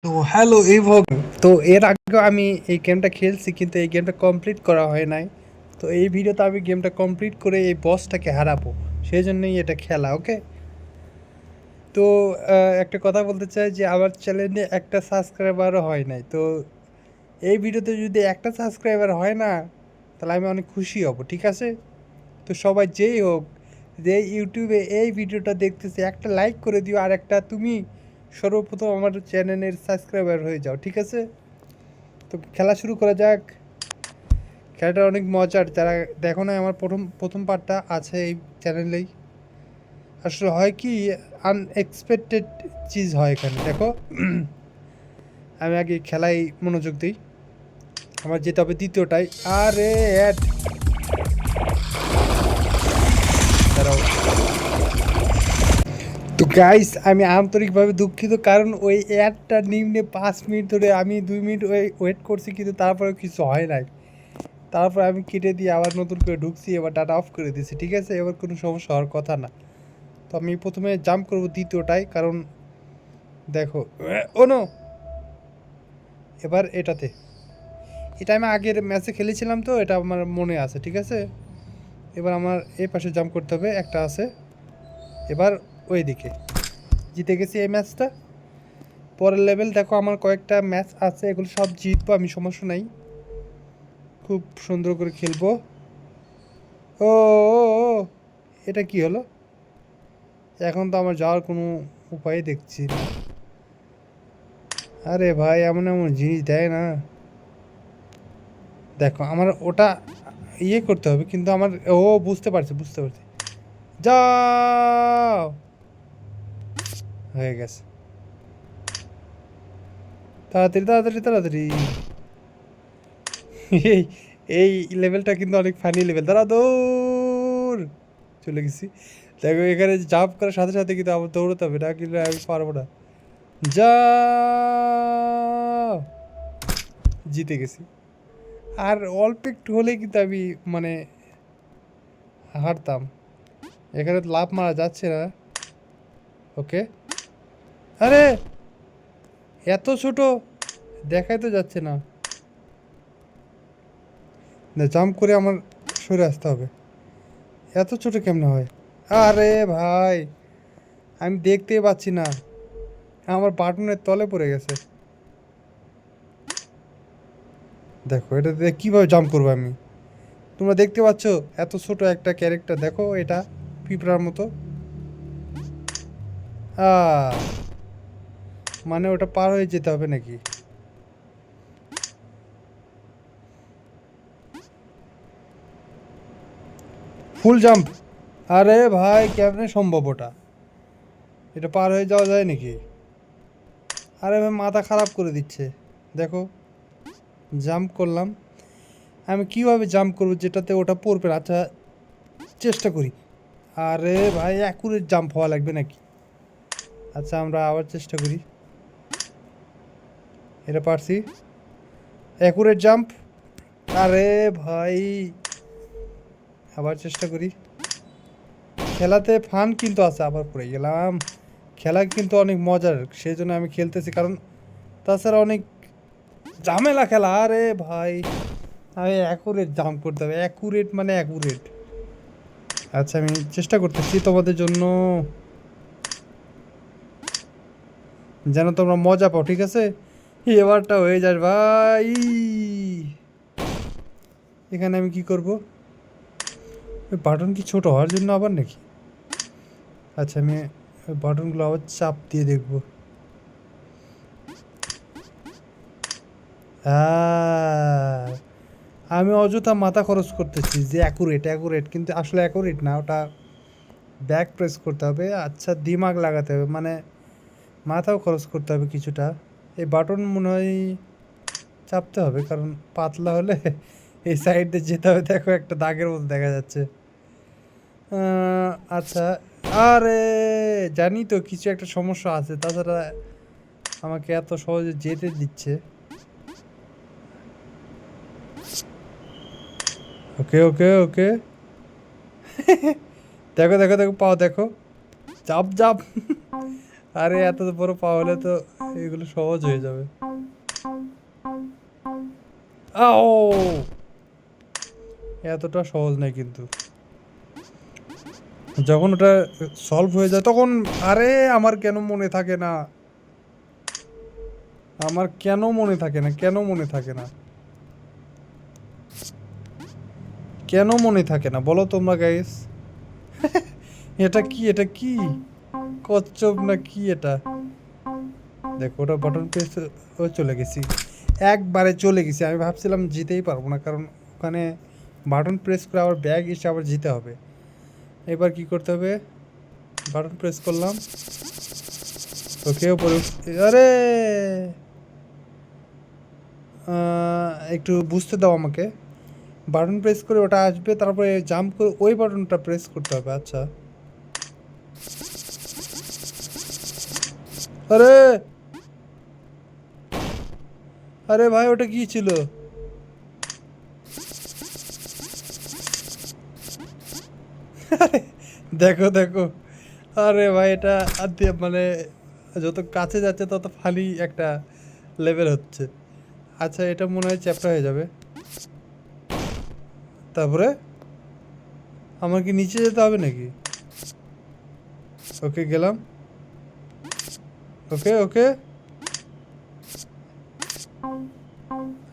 তো হ্যালো এইভব। তো এর আগেও আমি এই গেমটা খেলছি, কিন্তু এই গেমটা কমপ্লিট করা হয় নাই। তো এই ভিডিওতে আমি গেমটা কমপ্লিট করে এই বসটাকে হারাবো, সেই জন্যই এটা খেলা। ওকে। তো একটা কথা বলতে চাই যে আমার চ্যানেলে একটা সাবস্ক্রাইবারও হয় নাই। তো এই ভিডিওতে যদি একটা সাবস্ক্রাইবার হয় না, তাহলে আমি অনেক খুশি হব, ঠিক আছে? তো সবাই যেই হোক, যে ইউটিউবে এই ভিডিওটা দেখতেছে, একটা লাইক করে দিও, আর একটা তুমি সর্বপ্রথম আমার চ্যানেলের সাবস্ক্রাইবার হয়ে যাও, ঠিক আছে? তো খেলা শুরু করা যাক। খেলাটা অনেক মজার, যারা দেখো না আমার প্রথম প্রথম পার্টটা আছে এই চ্যানেলেই। আসলে হয় কি, আনএক্সপেক্টেড চিজ হয় এখানে, দেখো। আমি আগে খেলায় মনোযোগ দিই। আমার যেতে হবে দ্বিতীয়টাই। আরে অ্যাড, দাঁড়াও। তো গাইস, আমি আন্তরিকভাবে দুঃখিত, কারণ ওই অ্যাডটা নিম্নে 5 মিনিট ধরে আমি 2 মিনিট ওয়েট করছি, কিন্তু তারপরে কিছু হয় নাই। তারপর আমি কেটে দিয়ে আবার নতুন করে ঢুকছি, এবার ডাটা অফ করে দিয়েছি, ঠিক আছে? এবার কোনো সমস্যা হওয়ার কথা না। তো আমি প্রথমে জাম্প করব দ্বিতীয়টাই, কারণ দেখো, ও নো, এবার এটাতে। এটা আমি আগের ম্যাচে খেলেছিলাম, তো এটা আমার মনে আছে, ঠিক আছে? এবার আমার এই পাশে জাম্প করতে হবে, একটা আছে। এবার ওই দিকে জিতে গেছি এই ম্যাচটা। পরের লেভেল দেখো, আমার কয়েকটা ম্যাচ আছে, এগুলো সব জিতবো আমি, সমস্যা নাই। খুব সুন্দর করে খেলবো। ও ও, ও, এটা কি হলো? এখন তো আমার যাওয়ার কোনো উপায় দেখছি না। আরে ভাই, এমন এমন জিনিস দেয় না। দেখো, আমার ওটা ইয়ে করতে হবে, কিন্তু আমার, ও, বুঝতে পারছি বুঝতে পারছি। যাও, হয়ে গেছে। তাড়াতাড়ি তাড়াতাড়ি তাড়াতাড়ি। এই এই লেভেলটা কিন্তু অনেক ফানি লেভেল। দাঁড়া, দৌড়। চলে গেছি। দেখো, এখানে জাম্প করার সাথে সাথে কিন্তু আবার দৌড়াতে হবে, না কিন্তু আমি পারবো না। যা, জিতে গেছি। আর অল্প একটু হলেই কিন্তু আমি, মানে, হারতাম। এখানে তো লাভ মারা যাচ্ছে না। ওকে। আরে, এত ছোট, দেখাই তো যাচ্ছে না। জাম্প করে আমার সরে আসতে হবে। এত ছোট কেমনে হয়? আরে ভাই, আমি দেখতেই পাচ্ছি না, আমার বাটনের তলে পড়ে গেছে। দেখো, এটা দিয়ে কীভাবে জাম্প করবো আমি? তোমরা দেখতে পাচ্ছ, এত ছোট একটা ক্যারেক্টার, দেখো এটা পিঁপড়ার মতো। মানে ওটা পার হয়ে যেতে হবে নাকি? ফুল জাম্প। আরে ভাই, কেমনে সম্ভব ওটা? এটা পার হয়ে যাওয়া যায় নাকি? আরে ভাই, মাথা খারাপ করে দিচ্ছে। দেখো, জাম্প করলাম। আমি কিভাবে জাম্প করবো যেটাতে ওটা পড়বে না? আচ্ছা, চেষ্টা করি। আরে ভাই, অ্যাকুরেট জাম্প হওয়া লাগবে নাকি? আচ্ছা, আমরা আবার চেষ্টা করি। এটা পারছি, অ্যাকুরেট জাম্প। আরে ভাই, আবার চেষ্টা করি। খেলাতে ফান কিন্তু আছে, আবার পড়ে গেলাম। খেলা কিন্তু অনেক মজার, সেই জন্য আমি খেলতেছি, কারণ তাছাড়া অনেক ঝামেলা খেলা। আরে ভাই, আমি অ্যাকুরেট জাম্প করতে হবে, অ্যাকুরেট মানে অ্যাকুরেট। আচ্ছা, আমি চেষ্টা করতেছি তোমাদের জন্য, যেন তোমরা মজা পাও, ঠিক আছে? এবারটা হয়ে যাস ভাই। এখানে আমি কি করব? ওই বাটন কি ছোট হওয়ার জন্য আবার নাকি? আচ্ছা, আমি ওই বাটনগুলো আবার চাপ দিয়ে দেখব। আমি অযথা মাথা খরচ করতেছি যে অ্যাকুরেট অ্যাকুরেট, কিন্তু আসলে অ্যাকুরেট না, ওটা ব্যাক প্রেস করতে হবে। আচ্ছা, দিমাগ লাগাতে হবে, মানে মাথাও খরচ করতে হবে কিছুটা। এই বাটন মনে হয় চাপতে হবে, কারণ পাতলা হলে এই সাইড দিয়ে যেতে হবে। দেখো, একটা দাগের মতো দেখা যাচ্ছে। আচ্ছা। আরে, জানি তো কিছু একটা সমস্যা আছে, তাছাড়া আমাকে এত সহজে যেতে দিচ্ছে। ওকে ওকে ওকে। দেখো দেখো দেখো, পাও দেখো, চাপ চাপ। আরে এত বড় পা হলে তো এগুলো সহজ হয়ে যাবে। আও, এতটা সহজ নয় কিন্তু। যখন ওটা সলভ হয়ে যায় তখন আরে আমার কেন মনে থাকে না, আমার কেন মনে থাকে না, কেন মনে থাকে না, কেন মনে থাকে না বলো তোমরা গাইস। এটা কি, এটা কি কচ্ছপ না কি এটা? দেখো ওটা বাটন প্রেস, ও চলে গেছি, একবারে চলে গেছি। আমি ভাবছিলাম জিতেই পারবো না, কারণ ওখানে বাটন প্রেস করে আবার ব্যাগ এসে আবার জিতে হবে। এবার কি করতে হবে, বাটন প্রেস করলাম, ওকে ওপরে আরে একটু বুঝতে দাও আমাকে। বাটন প্রেস করে ওটা আসবে, তারপরে জাম্প করে ওই বাটনটা প্রেস করতে হবে। আচ্ছা, আরে আরে ভাই ওটা কি ছিল? দেখো দেখো, আরে ভাই এটা মানে যত কাছে যাচ্ছে তত ফানি একটা লেভেল হচ্ছে। আচ্ছা এটা মনে হয় চ্যাপ্টার হয়ে যাবে। তারপরে আমার কি নিচে যেতে হবে নাকি? ওকে গেলাম, ওকে ওকে।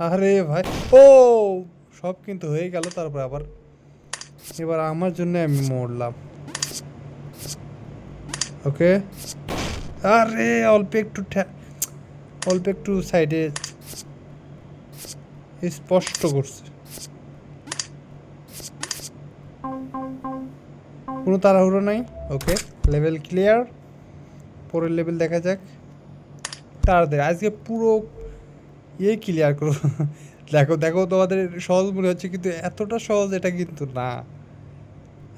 আরে ভাই ও, সব কিন্তু হয়ে গেল, তারপর আবার এবার আমার জন্য আমি মরলাম। ওকে, আরে অল্প একটু অল্প একটু সাইডে স্পষ্ট করছে, কোনো তাড়াহুড়ো নাই। ওকে, লেভেল ক্লিয়ার, পরের লেভেল দেখা যাক। তাড়াতাড়ি আজকে পুরো ইয়ে ক্লিয়ার করো। দেখো দেখো, তোমাদের সহজ মনে হচ্ছে কিন্তু এতটা সহজ এটা কিন্তু না।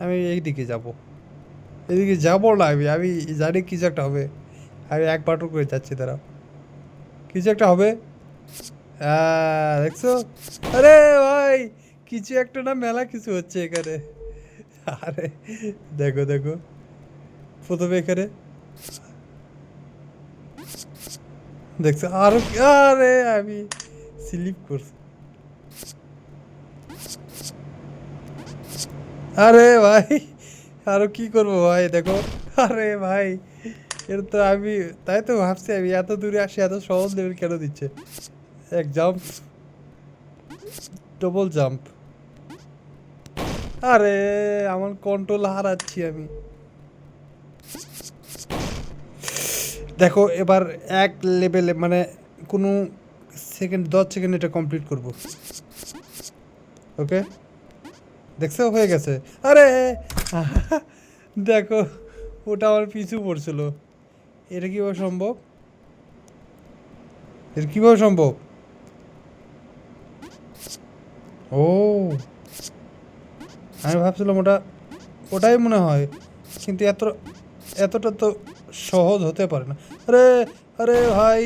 আমি এইদিকে যাব, এদিকে যাবো না, আমি আমি জানি কিছু একটা হবে। আমি এক বাটন করে যাচ্ছি, দাঁড়াও, কিছু একটা হবে। দেখছো, আরে ভাই কিছু একটা না, মেলা কিছু হচ্ছে এখানে। আরে দেখো দেখো, প্রথমে এখানে দেখছো আরো, আরে আমি স্লিপ করছি। আরে ভাই আরো কি করবো ভাই, দেখো। আরে ভাই এর তো আমি, তাই তো ভাবছি আমি এত দূরে আসি, এত সহজ লেভেল কেন দিচ্ছে। এক জাম্প, ডবল জাম্প, আরে আমার কন্ট্রোল হারাচ্ছি আমি। দেখো এবার এক লেভেলে মানে কোনো সেকেন্ড 10 সেকেন্ড এটা কমপ্লিট করব। ওকে, দেখছো হয়ে গেছে। আরে দেখো ওটা আমার পিছু পড়ছিল, এটা কীভাবে সম্ভব, এটা কীভাবে সম্ভব? ও আমি ভাবছিলাম ওটা, ওটাই মনে হয়, কিন্তু এতটা তো সহজ হতে পারে না। আরে আরে ভাই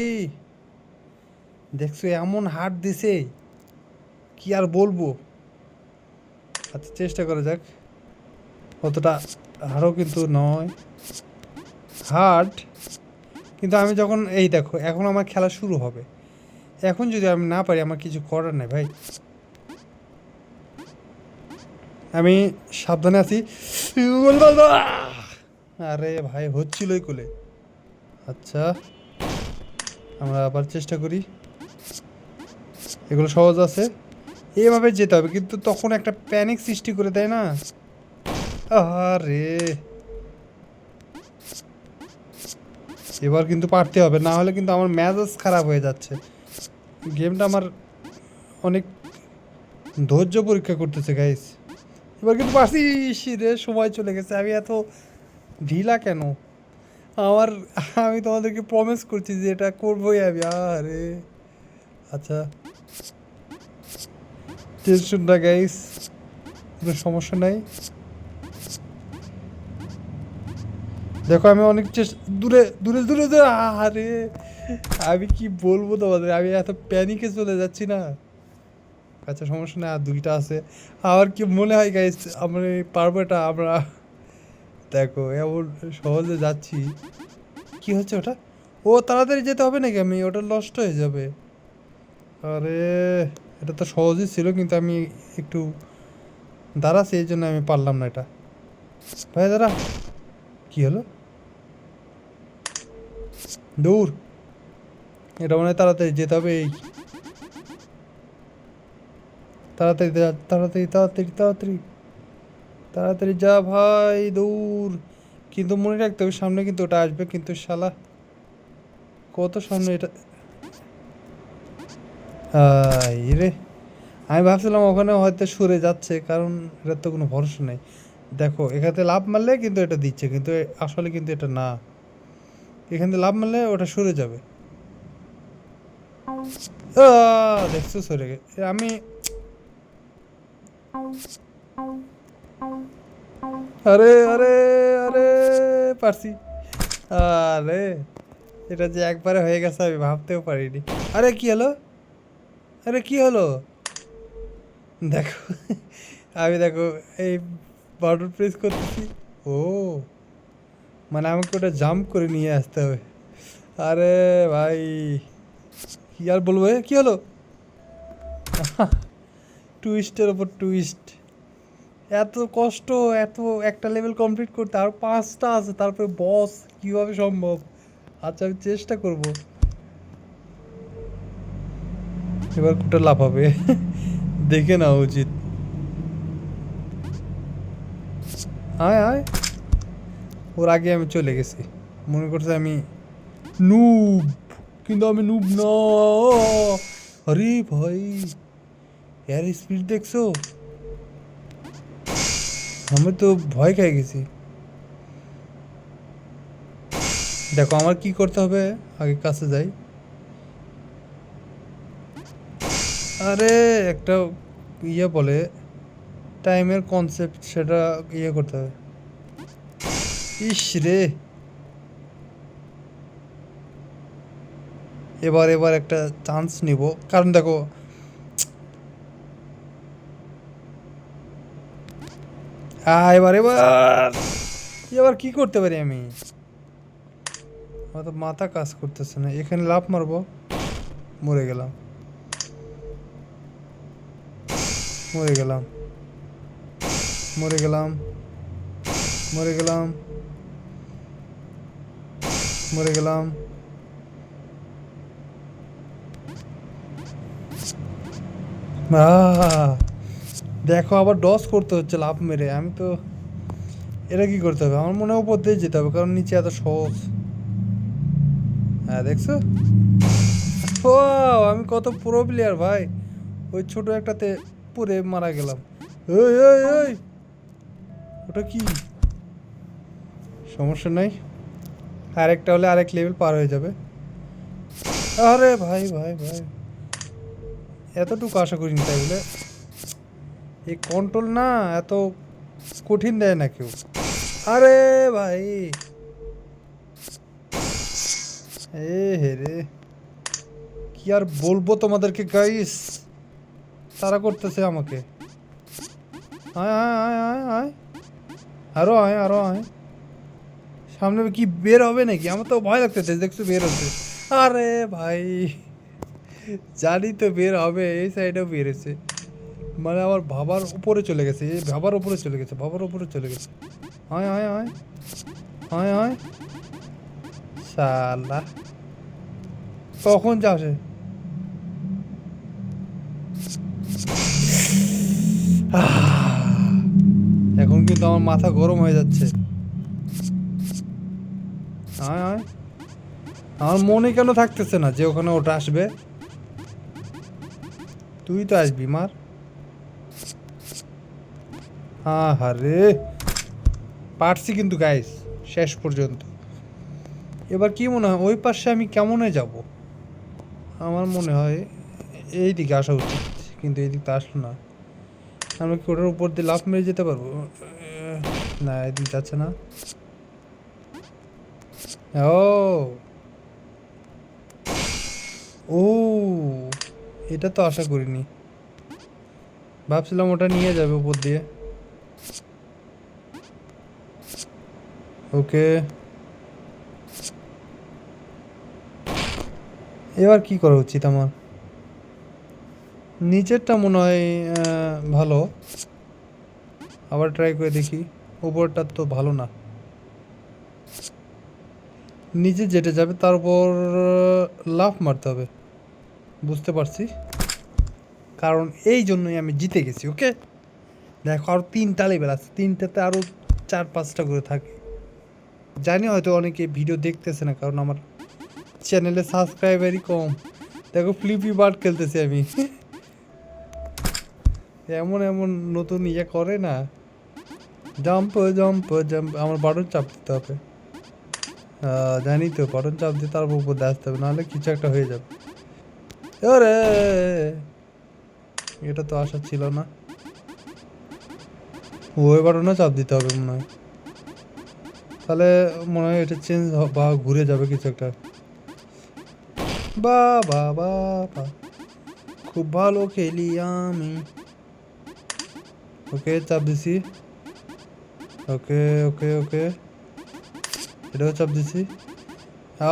দেখছো এমন হার্ড দিছে, কি আর বলবো। আচ্ছা চেষ্টা করা যাক, অতটা হারও কিন্তু নয় হার্ড, কিন্তু আমি যখন এই দেখো এখন আমার খেলা শুরু হবে, এখন যদি আমি না পারি আমার কিছু করার নেই ভাই। আমি সাবধানে আছি। আরে ভাই হচ্ছিলই কোলে। আচ্ছা আমরা আবার চেষ্টা করি, এগুলো সহজ আছে, এভাবে যেতে হবে, কিন্তু তখন একটা প্যানিক সৃষ্টি করে দেয় না। আরে এবার কিন্তু পারতে হবে, না হলে কিন্তু আমার মেজাজ খারাপ হয়ে যাচ্ছে। গেমটা আমার অনেক ধৈর্য পরীক্ষা করতেছে গাইস। এবার কিন্তু পারছি রে, সময় চলে গেছে। আমি এত ঢিলা কেন আমার, আমি তোমাদেরকে প্রমিস করছি যে এটা করবোই আমি। আরে আচ্ছা টেনশন না গাইস, কোনো সমস্যা নাই। দেখো আমি অনেক দূরে দূরে দূরে দূরে, আরে আমি কি বলবো তোমাদের, আমি এত প্যানিকে চলে যাচ্ছি না। আচ্ছা সমস্যা নেই, আর দুইটা আছে। আমার কি মনে হয় গাইস আমরা পারবো এটা আমরা, দেখো এমন সহজে যাচ্ছি। কি হচ্ছে ওটা? ও তাড়াতাড়ি যেতে হবে নাকি? আমি ওটা নষ্ট হয়ে যাবে। আরে এটা তো সহজই ছিল, কিন্তু আমি একটু দাঁড়াচ্ছি, এই জন্য আমি পারলাম না এটা। ভাই দাঁড়া, কি হলো? দূর, এটা মনে হয় তাড়াতাড়ি যেতে হবে। এই তাড়াতাড়ি তাড়াতাড়ি তাড়াতাড়ি তাড়াতাড়ি তাড়াতাড়ি যা ভাই, দূর। কিন্তু মনে রাখতে হবে সামনে কিন্তু ওটা আসবে, কিন্তু শালা কত সামনে এটা। রে, আমি ভাবছিলাম ওখানে হয়তো সরে যাচ্ছে, কারণ এটার তো কোনো ভরসা নেই। দেখো এখানে লাফ মারলে কিন্তু এটা দিচ্ছে, কিন্তু আসলে কিন্তু এটা না। এখান থেকে লাফ মারলে ওটা সরে যাবে। দেখছো সরে গে আমি। আরে আরে আরে, পারছি। আরে এটা যে একবারে হয়ে গেছে আমি ভাবতেও পারিনি। আরে কি হলো? আরে কি হলো? দেখো, আমি দেখো এই বাটন প্রেস করতেছি। ও মানে আমাকে ওটা জাম্প করে নিয়ে আসতে হবে। আরে ভাই, কি আর বলবো, কি হলো? টুইস্টের ওপর টুইস্ট। এত কষ্ট, এত একটা লেভেল কমপ্লিট করতে আর 5টা আছে, তারপরে বস, কিভাবে সম্ভব? আচ্ছা আমি চেষ্টা করব। এবার কোটা লাফাবে দেখে নেওয়া উচিত। আয় আয়, ওর আগে আমি চলে গেছি, মনে করছে আমি নুব, কিন্তু আমি নুব না। আরে ভাই, এর স্পিড দেখছো? আমি তো ভয় খেয়ে গেছি। দেখো আমার কি করতে হবে, আগে কাছে যাই। আরে একটা ইয়ে বলে টাইমের কনসেপ্ট, সেটা ইয়ে করতে হবে। ইস রে, এবার এবার একটা চান্স নিব, কারণ দেখো এবার এবার এবার কি করতে পারি আমি? আমার তো মাথা কাজ করতেছে না। এখানে লাফ মারবো, মরে গেলাম, মরে গেলাম, মরে গেলাম, মরে গেলাম, মরে গেলাম। দেখো আবার ডস করতে হচ্ছে লাফ মেরে। আমি তো, এটা কি করতে হবে? আমার মনে হয় উপর দিয়ে যেতে হবে, কারণ নিচে এত সহজ। হ্যাঁ দেখছো, ও আমি কত প্রো প্লেয়ার ভাই। ওই ছোট একটাতে পুরে মারা গেলাম। ওই ওই ওই, ওটা কি? সমস্যা নাই, আরেকটা হলে আরেক লেভেল পার হয়ে যাবে। আরে ভাই ভাই ভাই, এতটুকু আশা করিনি। তাই বলে এই কন্ট্রোল না এত কঠিন দেয় না কেউ। আরে ভাই, এ হে রে, কি আর বলবো তোমাদেরকে গাইস, তারা করতেছে আমাকে। আয় আয় আয় আয় আয়, আরো আয় আরো আয়। সামনে কি বের হবে নাকি? আমার তো ভয় লাগতেছে, দেখছো বের হচ্ছে। আরে ভাই, জানি তো বের হবে, এই সাইডেও বেরোছে। মানে আমার ভাবার উপরে চলে গেছে, এই ভাবার উপরে চলে গেছে, ভাবার উপরে চলে গেছে। আয় আয় আয় আয় আয়, শালা কখন যাচ্ছে? এখন কিন্তু আমার মাথা গরম হয়ে যাচ্ছে। আয় আয়, আমার মনে কেন থাকতেছে না যে ওখানে ওটা আসবে? তুই তো আসবি, মার। আরে পারছি কিন্তু গাইস, শেষ পর্যন্ত। এবার কি মনে হয় ওই পাশে আমি কেমনে যাব? আমার মনে হয় এই দিকে আসা উচিত, কিন্তু এই দিক তো আসলো না। আমরা কি ওটার উপর দিয়ে লাফ মেরে যেতে পারবো? না, এদিক যাচ্ছে না। ও ও, এটা তো আশা করিনি। ভাবছিলাম ওটা নিয়ে যাবে উপর দিয়ে। ওকে, এবার কি করা উচিত আমার? নিচেরটা মনে হয় ভালো, আবার ট্রাই করে দেখি। উপরটা তো ভালো না, নিচে যেটা যাবে তার উপর লাফ মারতে হবে, বুঝতে পারছি। কারণ এই জন্যই আমি জিতে গেছি। ওকে, দেখো আরও 3টা লেভেল আছে, 3টাতে আরও 4-5টা করে থাকে। জানি হয়তো অনেকে ভিডিও দেখতেছে না, কারণ আমার চ্যানেলে সাবস্ক্রাইবারই কম। দেখো ফ্লিপি বার্ড খেলতেছি আমি। এমন এমন নতুন ইয়ে করে না, জাম্প জাম্প জাম্প, আমার বাটন চাপ দিতে হবে। জানি তো, বাটন চাপ দিয়ে তারপর উপর দিয়ে আসতে হবে, নাহলে কিছু একটা হয়ে যাবে। আরে এটা তো আশা ছিল না। ওই বাটনও চাপ দিতে হবে মনে হয়, তাহলে মনে হয় এটা চেঞ্জ বা ঘুরে যাবে কিছু একটা। বা বা বা বা, খুব ভালো খেলি আমি। ওকে চাপ দিছি, ওকে ওকে ওকে, এটাও চাপ দিছি।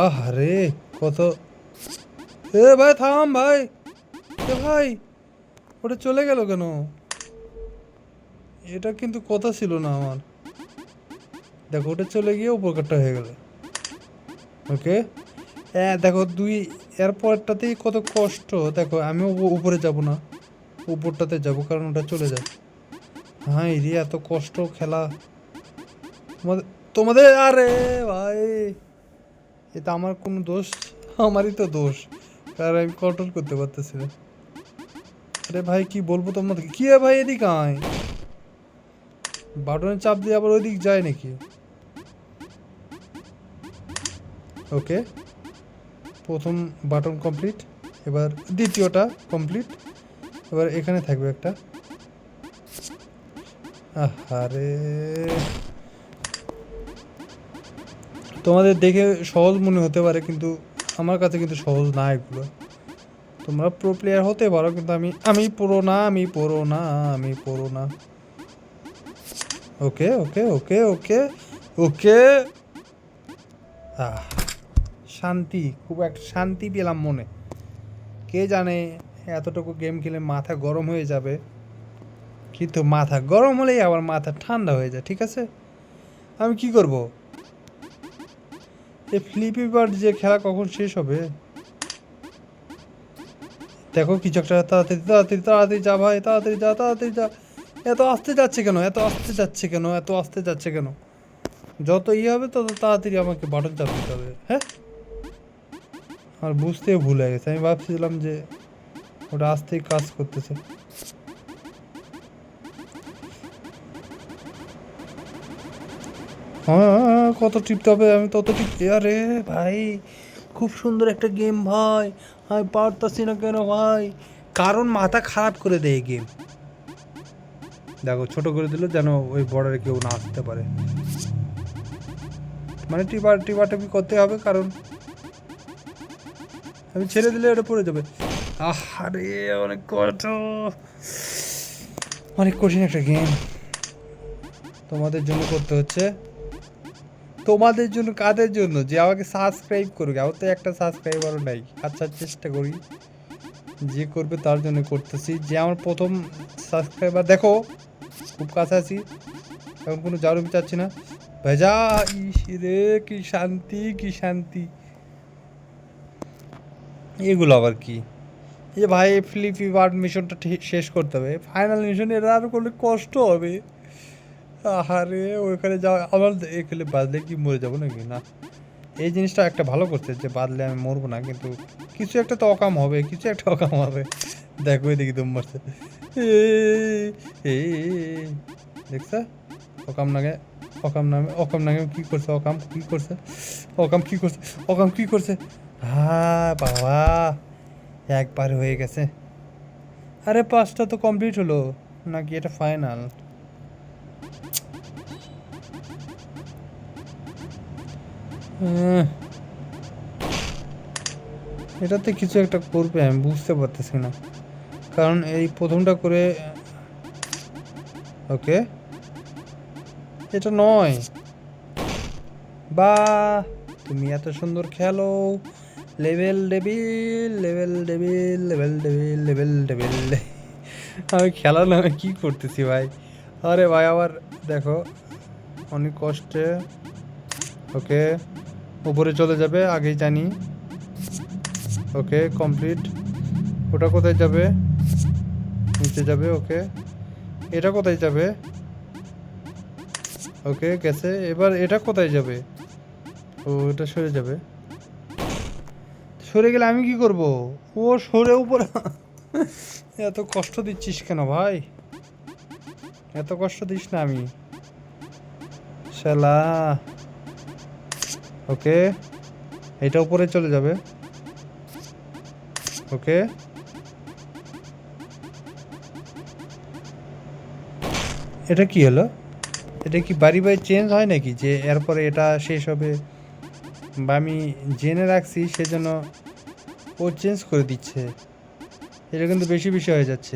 আরে কত, এ ভাই থাম ভাই, এ ভাই ওটা চলে গেল কেন? এটা কিন্তু কথা ছিল না আমার। দেখো ওটা চলে গিয়ে উপরকারটা হয়ে গেল। ওকে, হ্যাঁ দেখো দুই, এরপরটাতেই কত কষ্ট। দেখো আমিও উপরে যাব না, উপরটাতে যাব, কারণ ওটা চলে যায়। হ্যাঁ রে, এত কষ্ট খেলা তোমাদের তোমাদের আরে ভাই, এটা আমার কোনো দোষ? আমারই তো দোষ, কারণ আমি কন্ট্রোল করতে পারতেছি না। আরে ভাই কি বলবো তোমাদের, কি ভাই এদিকে আয়, বাটনের চাপ দিয়ে আবার ওইদিক যায় নাকি? ওকে, প্রথম বাটন কমপ্লিট, এবার দ্বিতীয়টা কমপ্লিট, এবার এখানে থাকবে একটা। আরে তোমাদের দেখে সহজ মনে হতে পারে, কিন্তু আমার কাছে কিন্তু সহজ না এগুলো। তোমরা প্রো প্লেয়ার হতে পারো, কিন্তু আমি আমি প্রো না, আমি প্রো না, আমি প্রো না। ওকে ওকে ওকে ওকে ওকে, শান্তি, খুব একটা শান্তি পেলাম মনে। কে জানে এতটুকু গেম খেলে মাথা গরম হয়ে যাবে, কিন্তু মাথা গরম হলেই আবার মাথা ঠান্ডা হয়ে যায়। ঠিক আছে, আমি কি করব? এই ফ্লিপি বার্ড যে খেলা কখন শেষ হবে? দেখো কিছু একটা, তাড়াতাড়ি তাড়াতাড়ি তাড়াতাড়ি যা ভাই, তাড়াতাড়ি যা, তাড়াতাড়ি যা। এত আসতে যাচ্ছে কেন, এত আসতে যাচ্ছে কেন, এত আসতে যাচ্ছে কেন? যত হবে তত তাড়াতাড়ি আমাকে বাটন চাপ দিতে হবে। হ্যাঁ, আর বুঝতেও ভুল হয়ে গেছে, আমি ভাবছিলাম যে ওটা আসতেই কাজ করতেছে। হ্যাঁ কত টিপতে হবে, আমি তত টিপতে। আরে ভাই খুব সুন্দর একটা গেম ভাই, আমি পারতাছি না কেন ভাই? কারণ মাথা খারাপ করে দেয় এই গেম। দেখো ছোট করে দিল যেন ওই বর্ডারে কেউ না আসতে পারে, মানে টিপাটিপি করতে হবে, কারণ আমি ছেড়ে দিলে ওটা পড়ে যাবে। আরে অনেক অনেক কঠিন একটা গেম তোমাদের জন্য করতে হচ্ছে। তোমাদের জন্য, কাদের জন্য? যে আমাকে সাবস্ক্রাইব করবে, আমার তো একটা সাবস্ক্রাইবারও নাই। আচ্ছা চেষ্টা করি, যে করবে তার জন্য করতেছি। যে আমার প্রথম সাবস্ক্রাইবার, দেখো খুব কাছে আছি, এখন কোনো জারুমি চাচ্ছি না। ভেজা ইস রে, কি শান্তি কি শান্তি। এগুলো আবার কি? এই ভাই ফ্লিপি বার্ড মিশনটা শেষ করতে হবে, ফাইনাল মিশন। এটা আরও করলে কষ্ট হবে। আহারে ওইখানে যাওয়া, আমার এখানে বাজলে কি মরে যাবো নাকি? না, এই জিনিসটা একটা ভালো করছে যে বাদলে আমি মরবো না, কিন্তু কিছু একটা তো অকাম হবে, কিছু একটা অকাম হবে। দেখো দেখি তুমি মারছে, দেখছ অকাম নাগে, অকাম নাগে কি করছে, অকাম কি করছে, অকাম কি করছে, অকাম কি করছে। হ্যাঁ বাবা, একবার হয়ে গেছে। আরে 5টা তো কমপ্লিট হলো নাকি? এটা ফাইনাল? এটাতে কিছু একটা করবে, আমি বুঝতে পারতেছি না, কারণ এই প্রথমটা করে। ওকে, এটা নয়। বা তুমি এত সুন্দর খেলো, level devil, level devil, level devil, level devil. আমি খেলা নামে কী করতেছি ভাই? আরে ভাই আবার দেখো অনেক কষ্টে। ওকে, উপরে চলে যাবে, আগেই জানি। ওকে কমপ্লিট। ওটা কোথায় যাবে? নিচে যাবে। ওকে, এটা কোথায় যাবে? ওকে গেছে। এবার এটা কোথায় যাবে? ও এটা সরে যাবে। সরে গেলে আমি কি করব? ও সরে উপরে। এত কষ্ট দিচ্ছিস কেন ভাই? এত কষ্ট দিস না। আমি শালা। ওকে, এটা উপরে চলে যাবে। ওকে, এটা কি হলো? এটা কি বাড়ি বাড়ি চেঞ্জ হয় নাকি, যে এরপরে এটা শেষ হবে? বা আমি জেনে রাখছি সেজন্য ও চেঞ্জ করে দিচ্ছে? এটা কিন্তু বেশি বেশি হয়ে যাচ্ছে।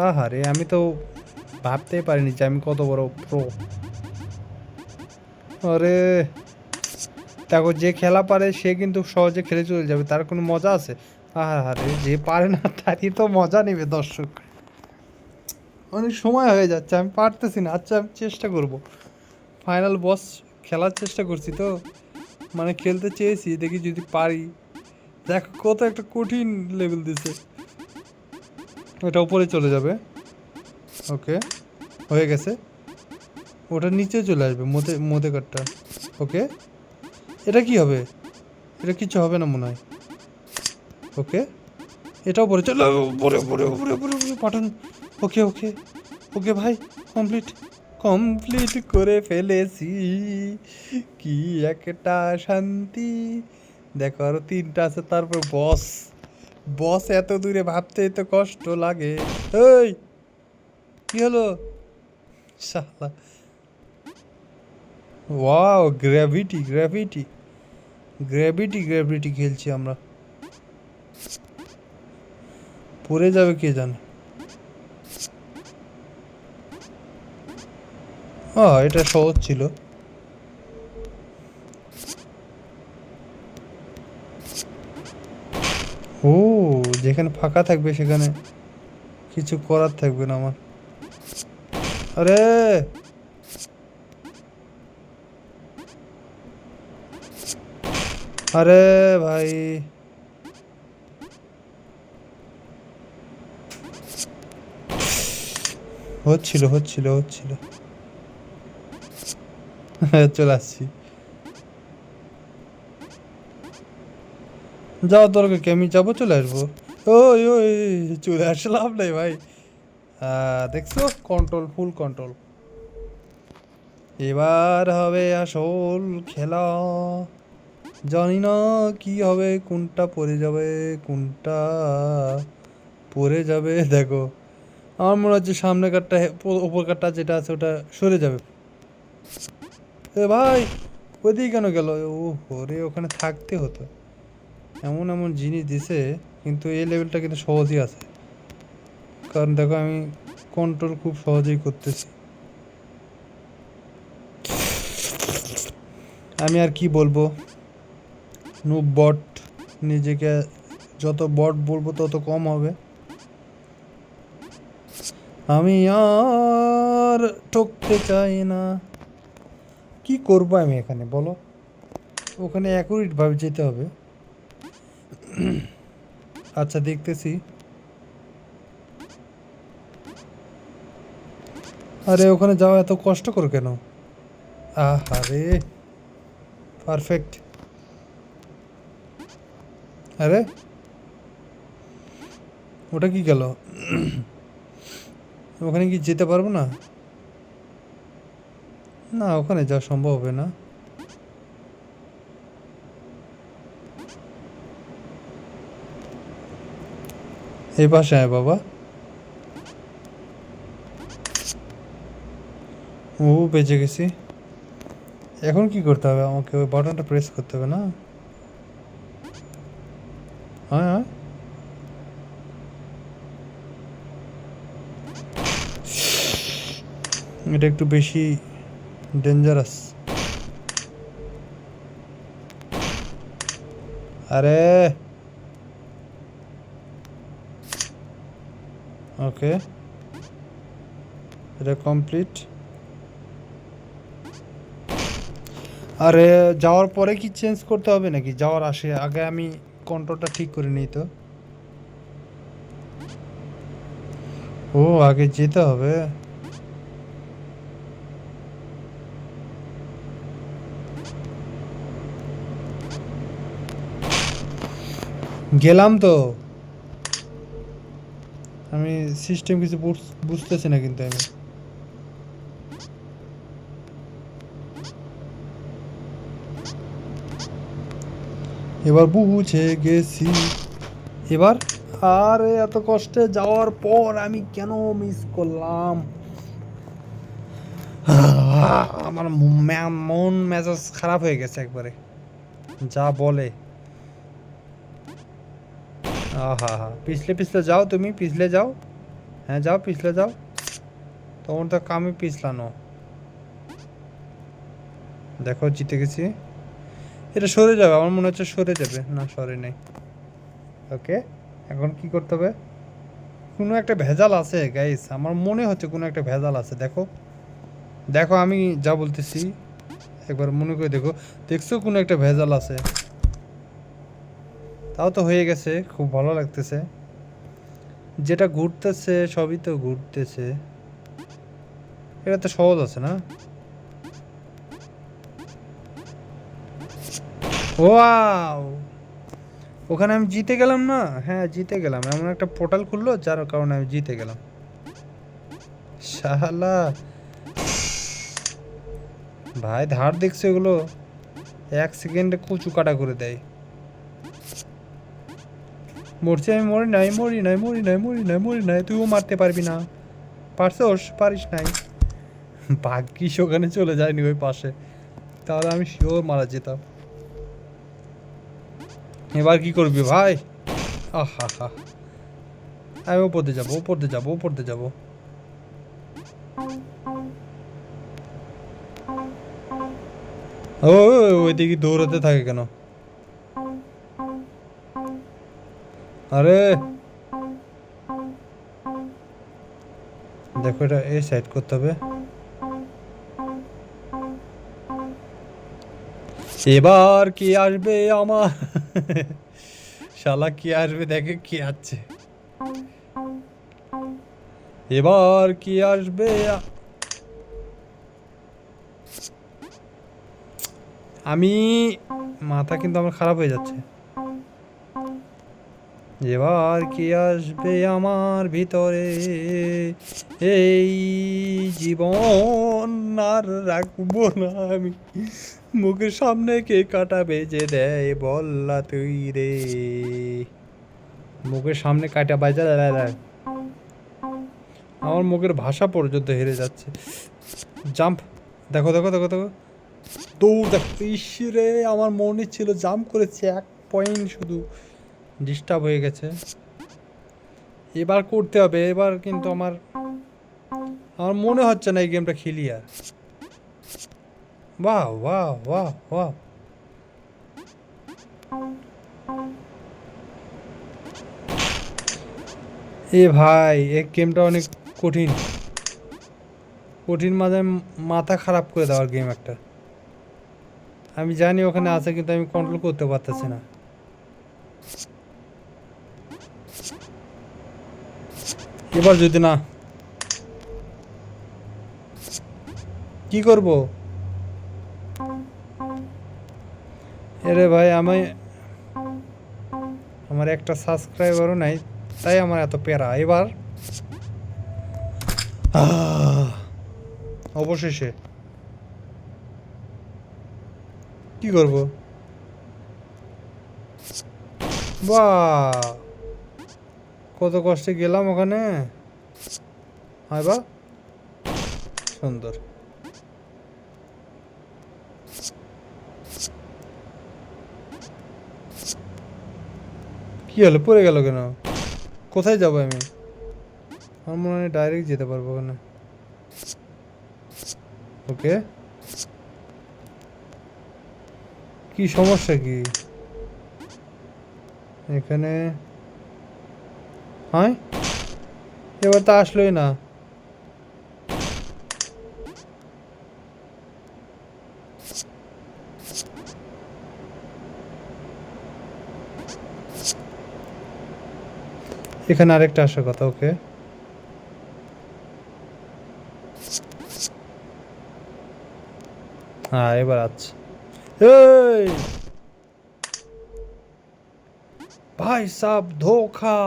আহারে, আমি তো ভাবতেই পারিনি যে আমি কত বড় প্রো। আরে দেখো, যে খেলা পারে সে কিন্তু সহজে খেলে চলে যাবে, তার কোনো মজা আছে? আহারে, যে পারে না তারই তো মজা নেবে দর্শক। অনেক সময় হয়ে যাচ্ছে, আমি পারতেছি না। আচ্ছা আমি চেষ্টা করব। ফাইনাল বস খেলার চেষ্টা করছি তো, মানে খেলতে চেয়েছি, দেখি যদি পারি। দেখো কত একটা কঠিন লেভেল দিছে। ওটা উপরে চলে যাবে। ওকে, হয়ে গেছে। ওটা নিচে চলে আসবে মধ্যে কাটটা। ওকে, এটা কি হবে? এটা কিছু হবে না মনে হয়। ওকে, এটাও পরে চলো। পরে পরে পরে পরে পাঠান। ওকে ওকে ওকে ভাই, কমপ্লিট কমপ্লিট করে ফেলেছি। কি একটা শান্তি। দেখো আরো 3টা আছে, তারপর বস। বস এত দূরে ভাবতেই তো কষ্ট লাগে। এই কি হলো শালা? Wow, gravity gravity gravity gravity খেলছি আমরা। পড়ে যাবে কে জানে। এটা সহজ ছিল। ও, যেখানে ফাঁকা থাকবে সেখানে কিছু করার থাকবে না আমার। আরে আরে ভাই, হচ্ছিল হচ্ছিল হচ্ছিল। চলে আসছি। যাও দরকার কি, আমি যাবো, চলে আসবো। ওই ওই, চলে আসলাম নাই ভাই। দেখছো, কন্ট্রোল, ফুল কন্ট্রোল। এবার হবে আসল খেলা। জানি না কি হবে, কোনটা পড়ে যাবে, কোনটা পড়ে যাবে। দেখো আমার মনে হচ্ছে সামনে কাটটা, উপর কাটটা যেটা আছে ওটা সরে যাবে। এ ভাই, ওইদিকে কেন গেল? ও ওরে, ওখানে থাকতে হতো। এমন এমন জিনিস দিছে, কিন্তু এই লেভেলটা কিন্তু সহজই আছে। কারণ দেখো আমি কন্ট্রোল খুব সহজেই করতেছি। আমি আর কি বলবো, নুব বট। নিজেকে যত বট বলবো তত কম হবে। আমি আর ঠকতে চাই না। কি করবো আমি এখানে বলো? ওখানে অ্যাকুরেট ভাবে যেতে হবে। আচ্ছা দেখতেছি। আরে ওখানে যাওয়া এত কষ্টকর কেন? আরে পারফেক্ট। আরে ওটা কি গেল? ওখানে কি যেতে পারবো না? না, ওখানে যাওয়া সম্ভব হবে না। এই পাশে আয় বাবা। ও, বেঁচে গেছি। এখন কি করতে হবে? আমাকে ওই বাটনটা প্রেস করতে হবে না? হ্যাঁ হ্যাঁ। এটা একটু বেশি ডেঞ্জারাস। আরে ওকে, এটা কমপ্লিট। আরে যাওয়ার পরে কি চেঞ্জ করতে হবে নাকি? যাওয়ার আগে আমি কন্ট্রোলটা ঠিক করে নিই তো। ও আগে যেতে হবে। গেলাম তো, আমি সিস্টেম কিছু বুঝতেছি না কিন্তু আমি। এবার বুঝে গেছি এবার। আরে এত কষ্টে যাওয়ার পর আমি কেন মিস করলাম? আমার মন মেজাজ খারাপ হয়ে গেছে একবারে, যা বলে। আহা হা, পিছলে পিছলে যাও, তুমি পিছলে যাও। হ্যাঁ যাও, পিছলে যাও। তোমার তো কামই পিছলানো। দেখো জিতে গেছি। এটা সরে যাবে, আমার মনে হচ্ছে সরে যাবে। না সরে নেই। ওকে, এখন কি করতে হবে? কোনো একটা ভেজাল আছে গাইস, আমার মনে হচ্ছে কোনো একটা ভেজাল আছে। দেখো দেখো, আমি যা বলতেছি একবার মনে করে দেখো। দেখছো কোনো একটা ভেজাল আছে? তাও তো হয়ে গেছে, খুব ভালো লাগতেছে। যেটা ঘুরতেছে সবই তো ঘুরতেছে। এটা তো সহজ আছে না? ওয়াও, ওখানে আমি জিতে গেলাম না? হ্যাঁ জিতে গেলাম, এমন একটা পোর্টাল খুললো যার কারণে আমি জিতে গেলাম। শালা ভাই, ধার দেখছো এগুলো? 1 সেকেন্ডে কুচু কাটা করে দেয়। মরছি আমি, মরি নাই, মরি নাই, মরি নাই, মরি নাই, মরি নাই। তুইও মারতে পারবি না। পারছোস? পারিস নাই। ভাগ্যিস ওখানে চলে যায়নি ওই পাশে, তাহলে আমি শিওর মারা যেতাম। এবার কি করবি ভাই? আহা হা, আমি উপরতে যাবো, উপরতে যাবো, উপরতে যাবো। ও ওইদিকে দৌড়াতে থাকে কেন? আরে দেখো, এটা এই সাইড করতে হবে। এবার কি আসবে আমার? শালা কি আসবে, দেখে কি আছে। এবার কি আসবে? আমি মাথা কিন্তু আমার খারাপ হয়ে যাচ্ছে। এবার কি আসবে আমার ভিতরে? এই জীবন আর রাখবো না আমি। মুখের সামনে কে কাটা বেজে দেয় বল্লা তুই রে। মুখের সামনে কাটা বাজা দেয়, আমার মুখের ভাষা পর্যন্ত হেরে যাচ্ছে। জাম্প, দেখো দেখো দেখো দেখো, দৌড় দেখো। ইসরে, আমার মনে ছিল জাম্প করেছে, 1 পয়েন্ট শুধু ডিস্টার্ব হয়ে গেছে। এবার করতে হবে, এবার কিন্তু আমার আমার মনে হচ্ছে না এই গেমটা খেলি আর। বাহ বাহ বাহ বাহ। এ ভাই, এই গেমটা অনেক কঠিন, কঠিন মাঝে মাথা খারাপ করে দেওয়ার গেম একটা। আমি জানি ওখানে আছে, কিন্তু আমি কন্ট্রোল করতে পারতেছি না। এবার যদি না, কি করব? এরে ভাই, আমার একটা সাবস্ক্রাইবারও নাই, তাই আমার এত প্যারা এবার। অবশেষে কি করব? বাহ, কত কষ্টে গেলাম ওখানে। হয় বা, সুন্দর। কি হলো, পড়ে গেল কেন? কোথায় যাব আমি? আমার মনে হয় ডাইরেক্ট যেতে পারবো ওখানে। ওকে, কি সমস্যা কি? এখানে হয় এবার তো আসলোই না। এখানে আরেকটা আসার কথা। ওকে, হ্যাঁ এবার আচ্ছা। এই ভাই সাব ধোখা।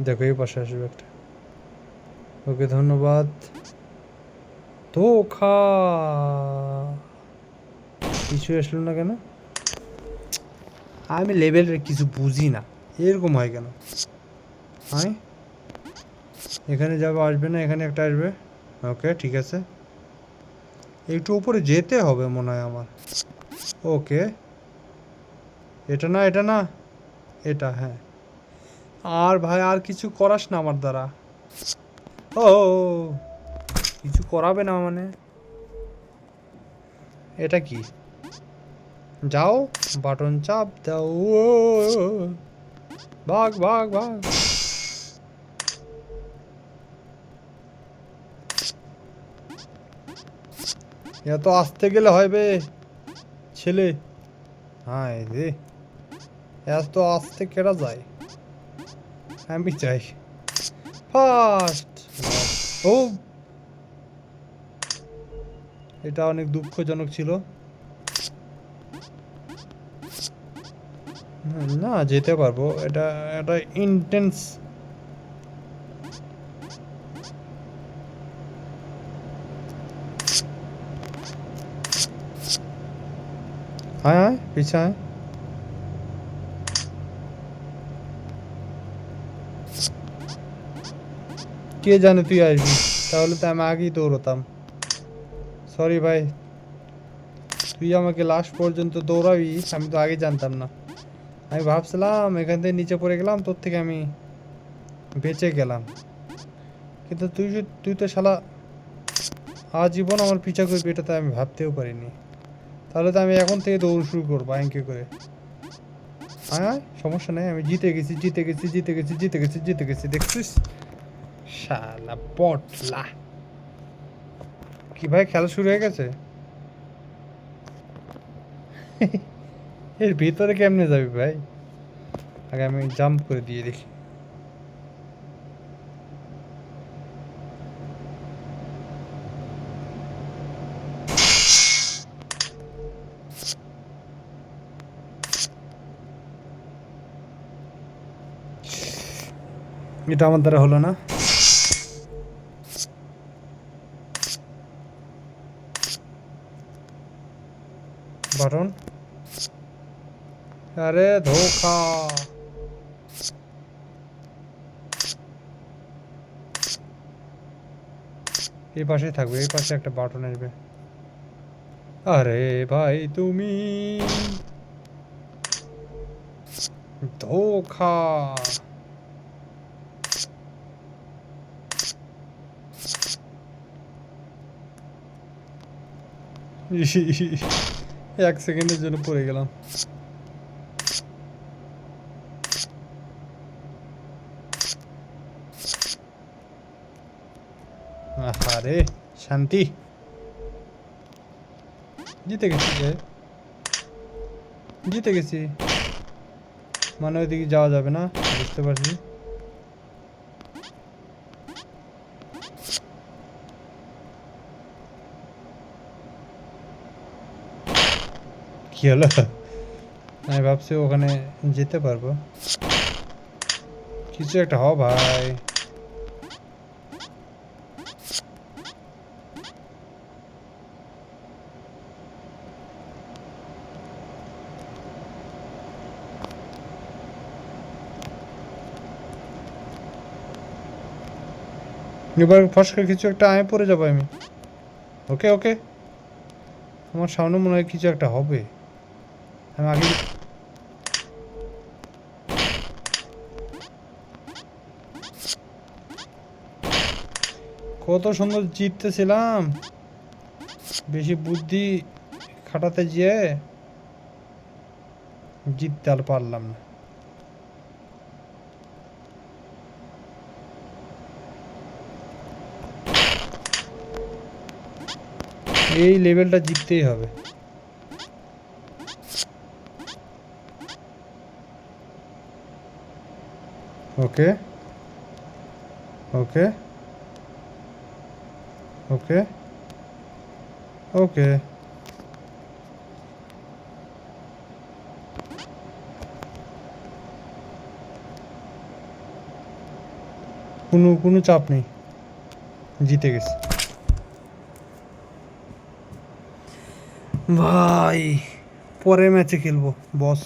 দেখো এই পাশে আসবে একটা। ওকে ধন্যবাদ। ধোখা কিছু আসলো না কেন? আমি লেভেলের কিছু বুঝি না, এরকম হয় কেন? হ্যাঁ এখানে যাবো, আসবে না, এখানে একটা আসবে। ওকে ঠিক আছে, একটু উপরে যেতে হবে মনে হয় আমার। ওকে এটা না, এটা না, এটা হ্যাঁ। আর ভাই আর কিছু করাস না আমার দ্বারা। ও কিছু করাবে না মানে? এটা কি? যাও, বাটন চাপ দাও। ভাগ ভাগ ভাগ। এত আসতে গেলে হবে ছেলে। হ্যাঁ রে, এত আসতে কেরা যায়? আমি চাই ফার্স্ট। ও এটা অনেক দুঃখজনক ছিল। না যেতে পারবো, এটা এটা ইন্টেন্স। হ্যাঁ হ্যাঁ পিছায়। কে জানে তুই আসবি, তাহলে তো আমি আগেই দৌড়তাম। সরি ভাই, তুই আমাকে লাস্ট পর্যন্ত দৌড়াবি আমি তো আগে জানতাম না। আমি ভাবছিলাম এখান থেকে নিচে পড়ে গেলাম, তোর থেকে আমি বেঁচে গেলাম, কিন্তু তুই তো শালা আজীবন আমার পিছা করবি, এটা তো আমি ভাবতেও পারিনি। তাহলে তো আমি এখন থেকে দৌড় শুরু করবো আইনকে করে। হ্যাঁ সমস্যা নেই, আমি জিতে গেছি জিতে গেছি জিতে গেছি জিতে গেছি জিতে গেছি, দেখছিস? শালা পটলা। কি ভাই খেলা শুরু হয়ে গেছে? এর ভিতরে কেমনে যাবি ভাই? আগে আমি জাম্প করে দিয়ে দেখি। এটা আমার দ্বারা হলো না। বাটন, আরে ধোখা। এই পাশেই থাকবে, এই পাশে একটা বাটন আসবে। আরে ভাই তুমি ধোখা। এক সেকেন্ডের জন্য পড়ে গেলাম। আরে শান্তি, জিতে গেছি যে, জিতে গেছি মানে ওইদিকে যাওয়া যাবে না, বুঝতে পারছি। কি হলো? আমি ভাবছি ওখানে যেতে পারবো, কিছু একটা হ ভাই। এবার ফস করে কিছু একটা আয় পড়ে যাবো আমি। ওকে ওকে, আমার সামনে মনে হয় কিছু একটা হবে। আমি আগে কত সুন্দর জিততেছিলাম, বেশি বুদ্ধি খাটাতে গিয়ে জিততে আর পারলাম না। এই লেভেলটা জিততেই হবে। ওকে ওকে ওকে ওকে। কোনো চাপ নেই, জিতে গেছে ভাই। পরের ম্যাচে খেলবো বস।